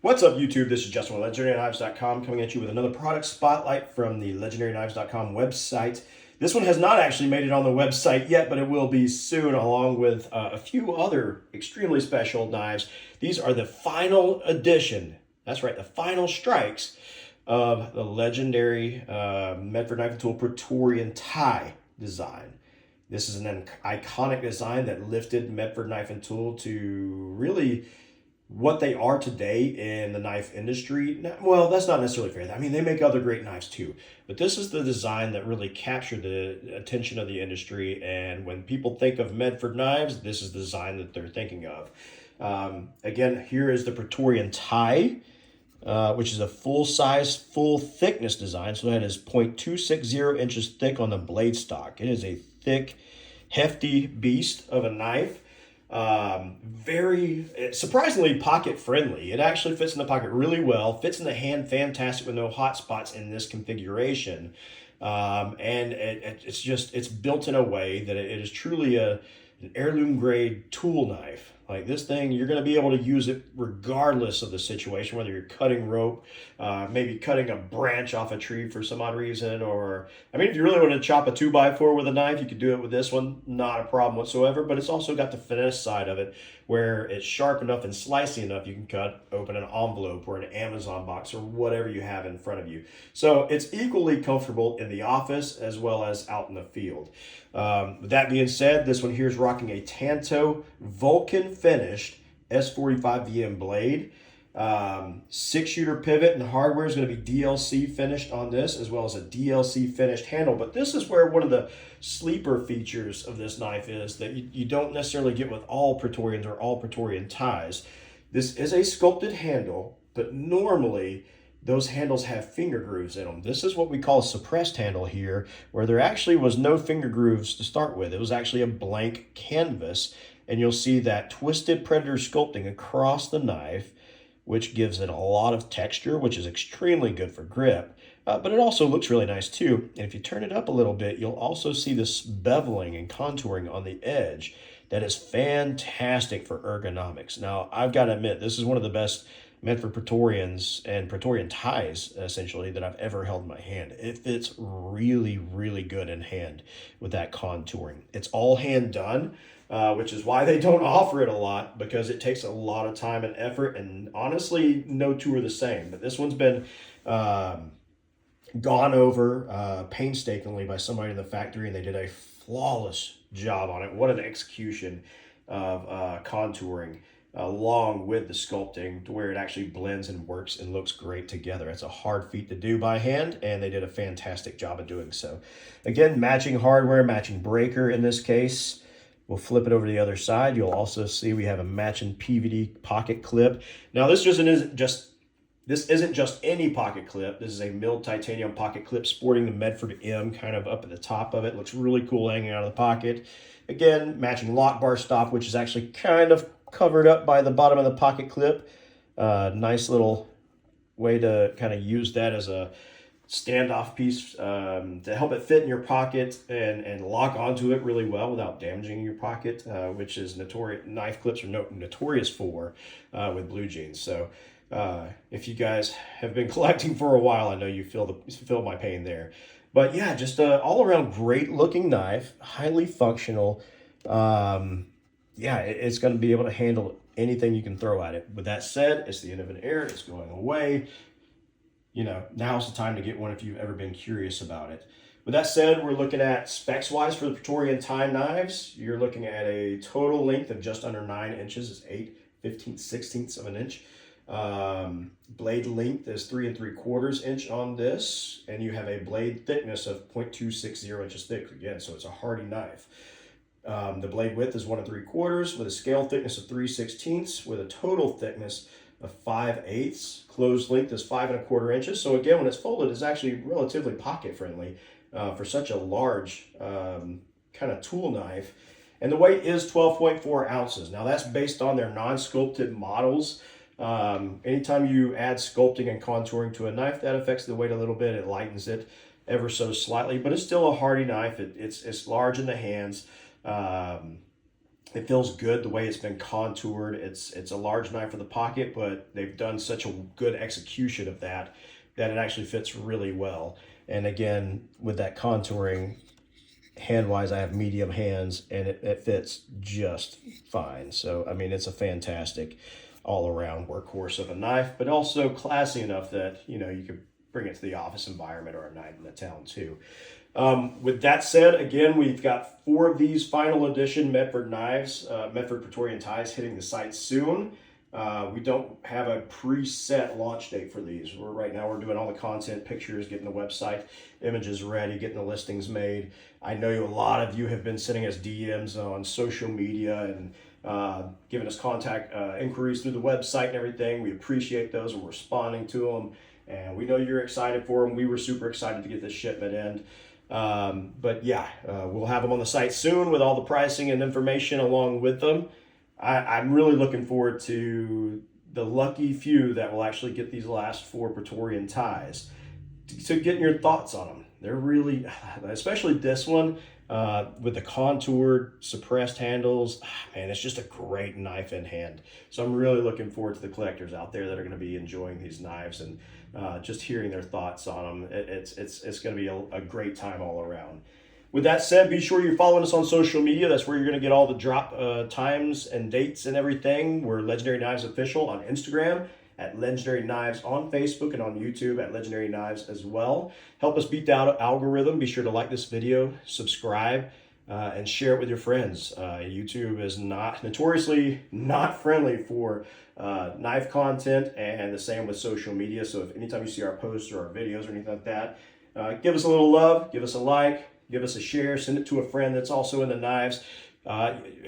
What's up, YouTube? This is Justin with LegendaryKnives.com coming at you with another product spotlight from the LegendaryKnives.com website. This one has not actually made it on the website yet, but it will be soon, along with a few other extremely special knives. These are the final edition, that's right, the final strikes of the legendary Medford Knife Tool Praetorian Ti design. This is an iconic design that lifted Medford Knife and Tool to really what they are today in the knife industry. Well, that's not necessarily fair. I mean, they make other great knives too, but this is the design that really captured the attention of the industry. And when people think of Medford knives, this is the design that they're thinking of. Again, here is the Praetorian Ti, which is a full-size, full-thickness design. So that is 0.260 inches thick on the blade stock. It is a thick, hefty beast of a knife. Very surprisingly pocket friendly. It actually fits in the pocket really well, fits in the hand fantastic with no hot spots in this configuration. And it's built in a way that it is truly an heirloom grade tool knife. Like this thing, you're going to be able to use it regardless of the situation, whether you're cutting rope, maybe cutting a branch off a tree for some odd reason, or, I mean, if you really want to chop a 2x4 with a knife, you could do it with this one, not a problem whatsoever, but it's also got the finesse side of it, where it's sharp enough and slicey enough you can cut open an envelope or an Amazon box or whatever you have in front of you. So it's equally comfortable in the office as well as out in the field. With that being said, this one here is rocking a Tanto Vulcan finished S45VN blade. 6-shooter pivot and hardware is going to be DLC finished on this, as well as a DLC finished handle. But this is where one of the sleeper features of this knife is that you don't necessarily get with all Praetorians or all Praetorian Tis. This is a sculpted handle, but normally those handles have finger grooves in them. This is what we call a suppressed handle here, where there actually was no finger grooves to start with. It was actually a blank canvas, and you'll see that twisted predator sculpting across the knife, which gives it a lot of texture, which is extremely good for grip. But it also looks really nice too. And if you turn it up a little bit, you'll also see this beveling and contouring on the edge that is fantastic for ergonomics. Now, I've got to admit, this is one of the best Medford Praetorians and Praetorian Tis, essentially, that I've ever held in my hand. It fits really, really good in hand with that contouring. It's all hand done, which is why they don't offer it a lot, because it takes a lot of time and effort, and honestly, no two are the same. But this one's been gone over painstakingly by somebody in the factory, and they did a flawless job on it. What an execution of contouring along with the sculpting, to where it actually blends and works and looks great together. It's a hard feat to do by hand, and they did a fantastic job of doing so. Again, matching hardware, matching breaker in this case. We'll flip it over to the other side. You'll also see we have a matching PVD pocket clip. Now, this isn't just any pocket clip. This is a milled titanium pocket clip sporting the Medford M kind of up at the top of it. Looks really cool hanging out of the pocket. Again, matching lock bar stop, which is actually kind of covered up by the bottom of the pocket clip. Nice little way to kind of use that as a standoff piece to help it fit in your pocket and lock onto it really well without damaging your pocket, which is knife clips are notorious for with blue jeans. So if you guys have been collecting for a while, I know you feel my pain there. But yeah, just a all around great looking knife, highly functional. Yeah, it's going to be able to handle anything you can throw at it. With that said, it's the end of an era. It's going away. You know, now's the time to get one if you've ever been curious about it. With that said, we're looking at specs-wise for the Praetorian Ti knives. You're looking at a total length of just under 9 inches. It's 8/15/16 of an inch. Blade length is 3 3/4 inch on this, and you have a blade thickness of 0.260 inches thick. Again, so it's a hardy knife. The blade width is 1 3/4 with a scale thickness of 3/16 with a total thickness of 5/8. Closed length is 5 1/4 inches. So again, when it's folded, it's actually relatively pocket friendly for such a large kind of tool knife. And the weight is 12.4 ounces. Now that's based on their non-sculpted models. Anytime you add sculpting and contouring to a knife, that affects the weight a little bit. It lightens it ever so slightly, but it's still a hardy knife. It's large in the hands. It feels good the way it's been contoured. It's a large knife for the pocket, but they've done such a good execution of that that it actually fits really well. And again, with that contouring, hand-wise, I have medium hands, and it fits just fine. So, I mean, it's a fantastic all-around workhorse of a knife, but also classy enough that, you know, you could bring it to the office environment or a night in the town too. With that said, again, we've got 4 of these final edition Medford knives, Medford Praetorian Tis hitting the site soon. We don't have a preset launch date for these. Right now we're doing all the content, pictures, getting the website images ready, getting the listings made. I know a lot of you have been sending us DMs on social media and giving us contact inquiries through the website and everything. We appreciate those and we're responding to them. And we know you're excited for them. We were super excited to get this shipment in. But yeah, we'll have them on the site soon with all the pricing and information along with them. I'm really looking forward to the lucky few that will actually get these last 4 Praetorian Tis to getting your thoughts on them. They're really, especially this one with the contoured suppressed handles, man, it's just a great knife in hand. So I'm really looking forward to the collectors out there that are going to be enjoying these knives and just hearing their thoughts on them. It's going to be a great time all around. With that said, be sure you're following us on social media. That's where you're going to get all the drop times and dates and everything. We're Legendary Knives Official on Instagram, at Legendary Knives on Facebook, and on YouTube at Legendary Knives as well. Help us beat the algorithm. Be sure to like this video, subscribe, and share it with your friends. YouTube is notoriously not friendly for knife content, and the same with social media. So if anytime you see our posts or our videos or anything like that, give us a little love, give us a like, give us a share, send it to a friend that's also in the knives.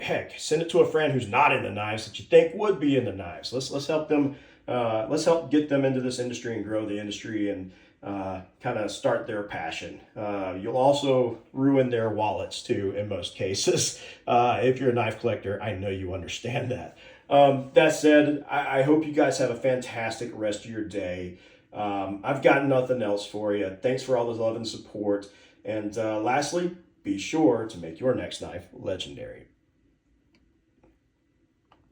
Heck, send it to a friend who's not in the knives that you think would be in the knives. Let's help them. Let's help get them into this industry and grow the industry and kind of start their passion. You'll also ruin their wallets too in most cases. If you're a knife collector, I know you understand that. That said, I hope you guys have a fantastic rest of your day. I've got nothing else for you. Thanks for all the love and support. And lastly, be sure to make your next knife legendary.